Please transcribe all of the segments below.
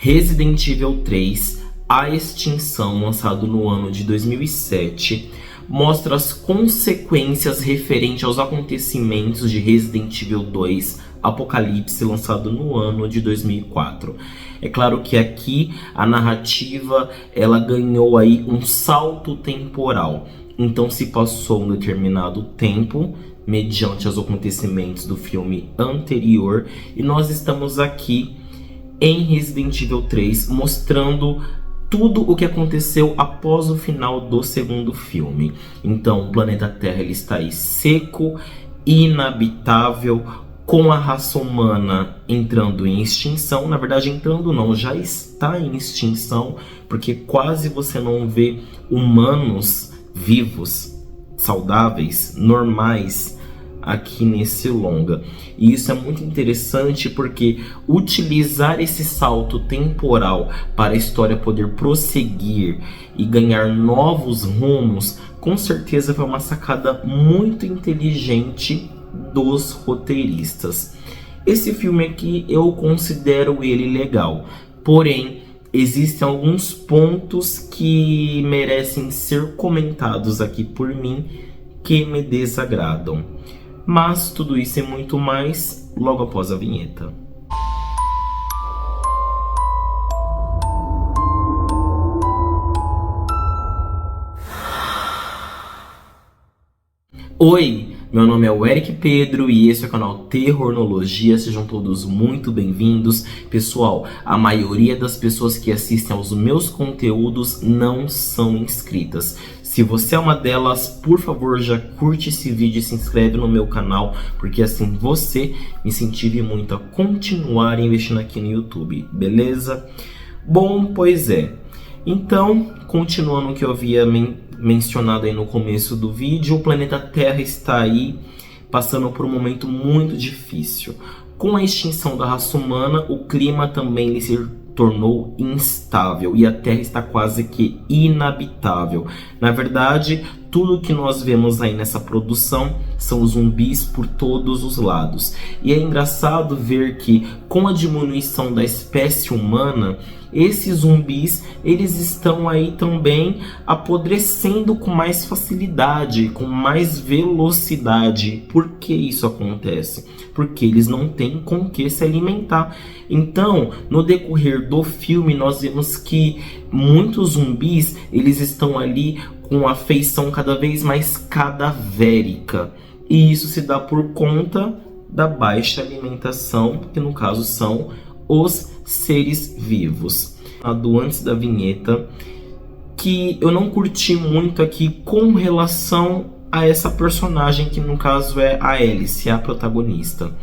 Resident Evil 3, A Extinção, lançado no ano de 2007, mostra as consequências referentes aos acontecimentos de Resident Evil 2, Apocalipse, lançado no ano de 2004. É claro que aqui a narrativa ela ganhou aí um salto temporal. Então se passou um determinado tempo mediante os acontecimentos do filme anterior e nós estamos aqui em Resident Evil 3 mostrando tudo o que aconteceu após o final do segundo filme. Então o planeta Terra ele está aí seco, inabitável, com a raça humana entrando em extinção. Na verdade entrando não, já está em extinção, porque quase você não vê humanos vivos, saudáveis, normais aqui nesse longa. E isso é muito interessante porque utilizar esse salto temporal para a história poder prosseguir e ganhar novos rumos, com certeza foi uma sacada muito inteligente dos roteiristas. Esse filme aqui eu considero ele legal, porém existem alguns pontos que merecem ser comentados aqui por mim que me desagradam. Mas tudo isso e muito mais logo após a vinheta. Oi, meu nome é o Eric Pedro e esse é o canal Terrornologia. Sejam todos muito bem-vindos. Pessoal, a maioria das pessoas que assistem aos meus conteúdos não são inscritas. Se você é uma delas, por favor, já curte esse vídeo e se inscreve no meu canal, porque assim você me incentiva muito a continuar investindo aqui no YouTube, beleza? Bom, pois é. Então, continuando o que eu havia mencionado aí no começo do vídeo, o planeta Terra está aí passando por um momento muito difícil. Com a extinção da raça humana, o clima também se tornou instável e a Terra está quase que inabitável. Na verdade, tudo que nós vemos aí nessa produção são zumbis por todos os lados. E é engraçado ver que com a diminuição da espécie humana, esses zumbis eles estão aí também apodrecendo com mais facilidade, com mais velocidade. Por que isso acontece? Porque eles não têm com que se alimentar. Então, no decorrer do filme, nós vemos que muitos zumbis eles estão ali com a feição cada vez mais cadavérica. E isso se dá por conta da baixa alimentação, que no caso são os seres vivos. Antes da vinheta, que eu não curti muito aqui com relação a essa personagem, que no caso é a Alice, a protagonista.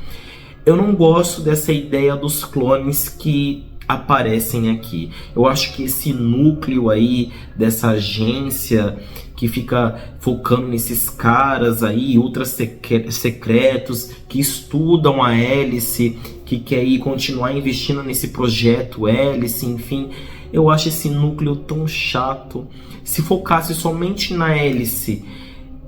Eu não gosto dessa ideia dos clones que aparecem aqui. Eu acho que esse núcleo aí dessa agência que fica focando nesses caras aí, ultra secretos, que estudam a Alice, que quer ir continuar investindo nesse projeto Alice, enfim, eu acho esse núcleo tão chato. Se focasse somente na Alice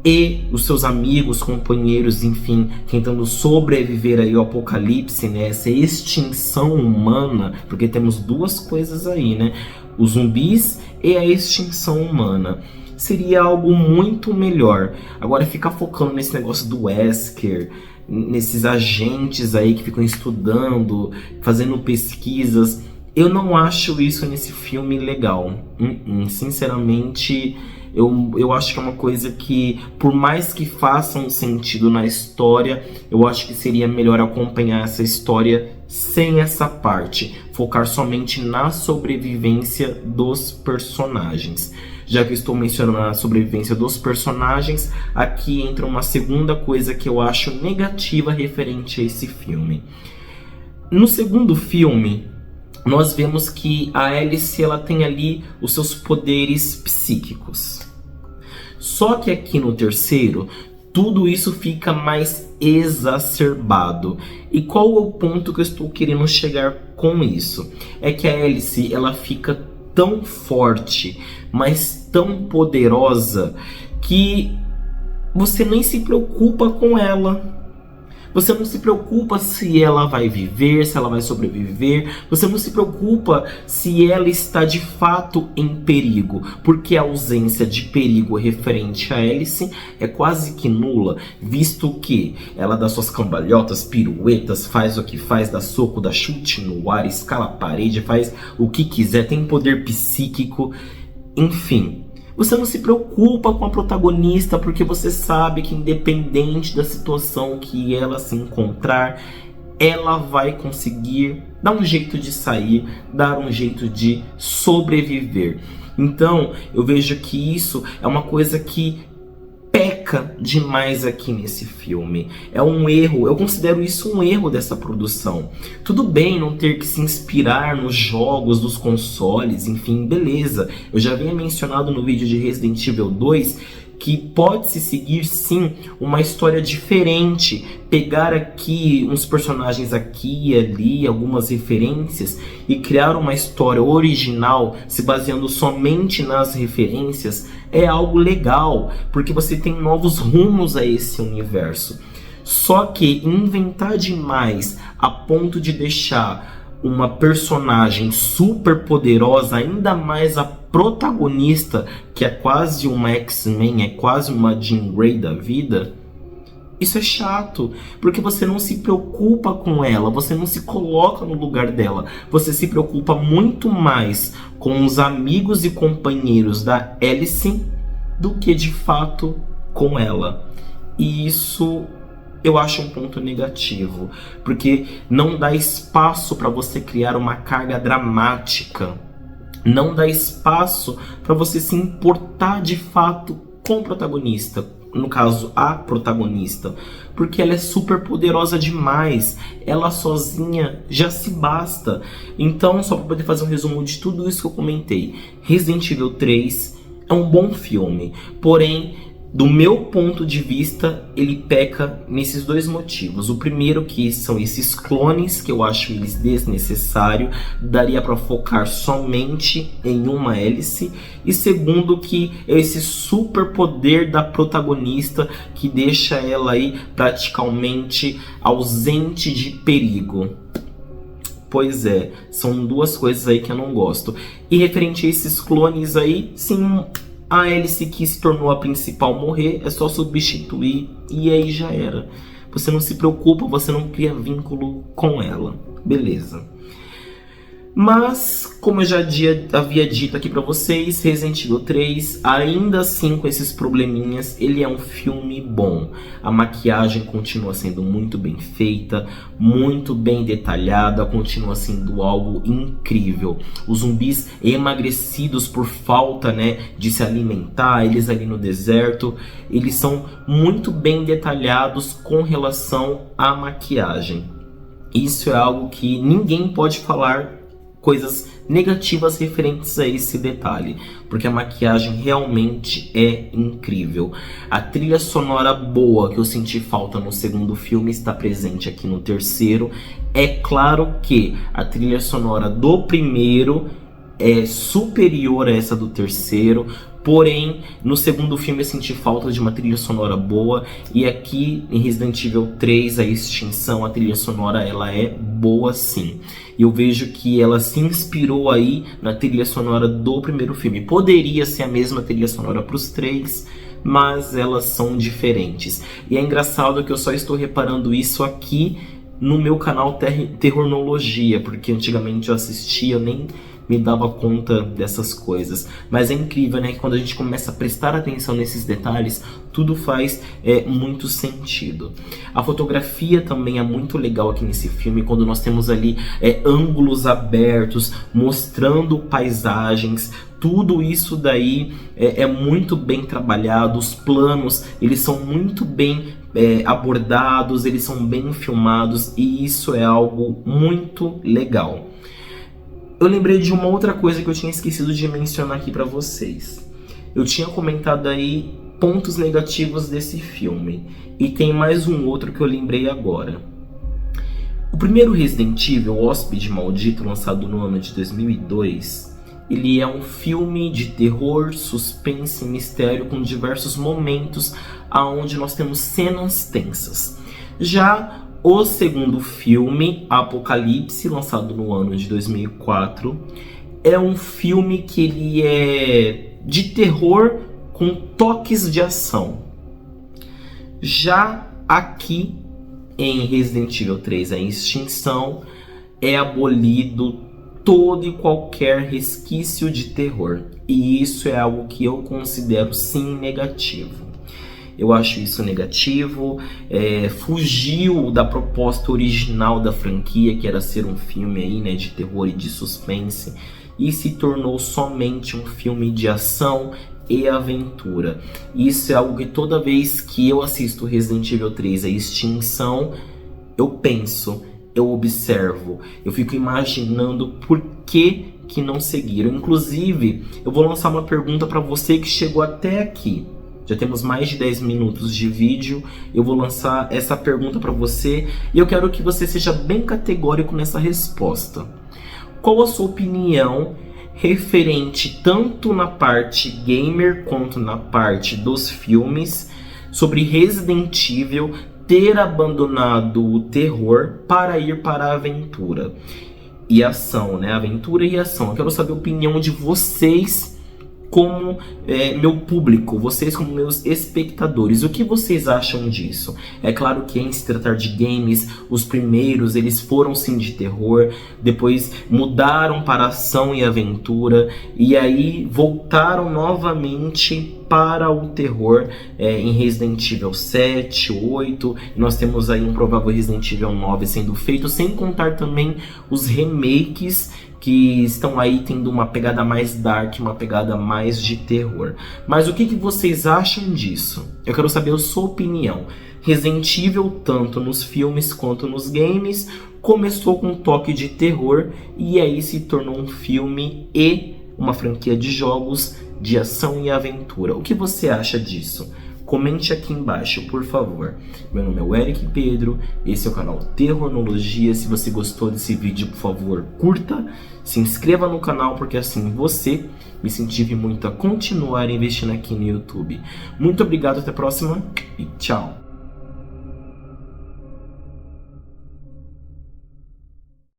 e os seus amigos, companheiros, enfim, tentando sobreviver aí ao apocalipse, né? Essa extinção humana, porque temos duas coisas aí, né? Os zumbis e a extinção humana. Seria algo muito melhor. Agora ficar focando nesse negócio do Wesker, nesses agentes aí que ficam estudando, fazendo pesquisas, eu não acho isso nesse filme legal. Sinceramente, eu acho que é uma coisa que, por mais que faça um sentido na história, eu acho que seria melhor acompanhar essa história sem essa parte, focar somente na sobrevivência dos personagens. Já que eu estou mencionando a sobrevivência dos personagens, aqui entra uma segunda coisa que eu acho negativa referente a esse filme. No segundo filme, nós vemos que a Alice ela tem ali os seus poderes psíquicos. Só que aqui no terceiro, tudo isso fica mais exacerbado. E qual é o ponto que eu estou querendo chegar com isso? É que a Alice ela fica tão forte, mas tão poderosa, que você nem se preocupa com ela. Você não se preocupa se ela vai viver, se ela vai sobreviver. Você não se preocupa se ela está de fato em perigo, porque a ausência de perigo referente a Alice é quase que nula, visto que ela dá suas cambalhotas, piruetas, faz o que faz, dá soco, dá chute no ar, escala a parede, faz o que quiser, tem poder psíquico, enfim. Você não se preocupa com a protagonista porque você sabe que independente da situação que ela se encontrar, ela vai conseguir dar um jeito de sair, dar um jeito de sobreviver. Então, eu vejo que isso é uma coisa que peca demais aqui nesse filme. É um erro, eu considero isso um erro dessa produção. Tudo bem não ter que se inspirar nos jogos dos consoles, enfim, beleza. Eu já havia mencionado no vídeo de Resident Evil 2 que pode-se seguir sim uma história diferente, pegar aqui uns personagens aqui e ali, algumas referências e criar uma história original se baseando somente nas referências é algo legal, porque você tem novos rumos a esse universo. Só que inventar demais a ponto de deixar uma personagem super poderosa, ainda mais a protagonista, que é quase uma X-Men, é quase uma Jean Grey da vida, isso é chato, porque você não se preocupa com ela, você não se coloca no lugar dela, você se preocupa muito mais com os amigos e companheiros da Alice do que de fato com ela. E isso eu acho um ponto negativo, porque não dá espaço para você criar uma carga dramática, não dá espaço para você se importar de fato com o protagonista, no caso a protagonista, porque ela é super poderosa demais, ela sozinha já se basta. Então, só para poder fazer um resumo de tudo isso que eu comentei, Resident Evil 3 é um bom filme, porém, do meu ponto de vista, ele peca nesses dois motivos. O primeiro, que são esses clones, que eu acho eles desnecessários, daria para focar somente em uma Alice. E segundo, que é esse super poder da protagonista, que deixa ela aí praticamente ausente de perigo. Pois é, são duas coisas aí que eu não gosto. E referente a esses clones aí, sim, a Alice que se tornou a principal morrer, é só substituir e aí já era. Você não se preocupa, você não cria vínculo com ela. Beleza. Mas, como eu já havia dito aqui pra vocês, Resident Evil 3, ainda assim com esses probleminhas, ele é um filme bom. A maquiagem continua sendo muito bem feita, muito bem detalhada, continua sendo algo incrível. Os zumbis emagrecidos por falta, de se alimentar, eles ali no deserto, eles são muito bem detalhados com relação à maquiagem. Isso é algo que ninguém pode falar coisas negativas referentes a esse detalhe, porque a maquiagem realmente é incrível. A trilha sonora boa que eu senti falta no segundo filme está presente aqui no terceiro. É claro que a trilha sonora do primeiro é superior a essa do terceiro, porém no segundo filme eu senti falta de uma trilha sonora boa, e aqui em Resident Evil 3, a extinção, a trilha sonora ela é boa sim. E eu vejo que ela se inspirou aí na trilha sonora do primeiro filme. Poderia ser a mesma trilha sonora para os três, mas elas são diferentes. E é engraçado que eu só estou reparando isso aqui no meu canal Terrornologia, porque antigamente eu assistia, eu nem me dava conta dessas coisas. Mas é incrível, que quando a gente começa a prestar atenção nesses detalhes, tudo faz muito sentido. A fotografia também é muito legal aqui nesse filme, quando nós temos ali ângulos abertos, mostrando paisagens. Tudo isso daí é muito bem trabalhado. Os planos, eles são muito bem abordados, eles são bem filmados, e isso é algo muito legal. Eu lembrei de uma outra coisa que eu tinha esquecido de mencionar aqui pra vocês. Eu tinha comentado aí pontos negativos desse filme, e tem mais um outro que eu lembrei agora. O primeiro Resident Evil, o Hóspede Maldito, lançado no ano de 2002, ele é um filme de terror, suspense e mistério com diversos momentos aonde nós temos cenas tensas. Já o segundo filme, Apocalipse, lançado no ano de 2004, é um filme que ele é de terror com toques de ação. Já aqui em Resident Evil 3, a extinção, é abolido todo e qualquer resquício de terror. E isso é algo que eu considero sim negativo. Eu acho isso negativo, fugiu da proposta original da franquia, que era ser um filme aí, né, de terror e de suspense, e se tornou somente um filme de ação e aventura. Isso é algo que toda vez que eu assisto Resident Evil 3, a extinção, eu penso, eu observo, eu fico imaginando por que não seguiram. Inclusive, eu vou lançar uma pergunta para você que chegou até aqui. Já temos mais de 10 minutos de vídeo. Eu vou lançar essa pergunta para você e eu quero que você seja bem categórico nessa resposta. Qual a sua opinião referente tanto na parte gamer quanto na parte dos filmes sobre Resident Evil ter abandonado o terror para ir para a aventura e ação, né? Aventura e ação. Eu quero saber a opinião de vocês como meu público, vocês como meus espectadores. O que vocês acham disso? É claro que em se tratar de games, os primeiros eles foram sim de terror, depois mudaram para ação e aventura, e aí voltaram novamente para o terror em Resident Evil 7, 8, e nós temos aí um provável Resident Evil 9 sendo feito, sem contar também os remakes que estão aí tendo uma pegada mais dark, uma pegada mais de terror. Mas o que vocês acham disso? Eu quero saber a sua opinião. Resident Evil, tanto nos filmes quanto nos games, começou com um toque de terror e aí se tornou um filme e uma franquia de jogos de ação e aventura. O que você acha disso? Comente aqui embaixo, por favor. Meu nome é o Eric Pedro, esse é o canal Terrornologia. Se você gostou desse vídeo, por favor, curta, se inscreva no canal, porque assim você me incentive muito a continuar investindo aqui no YouTube. Muito obrigado, até a próxima e tchau!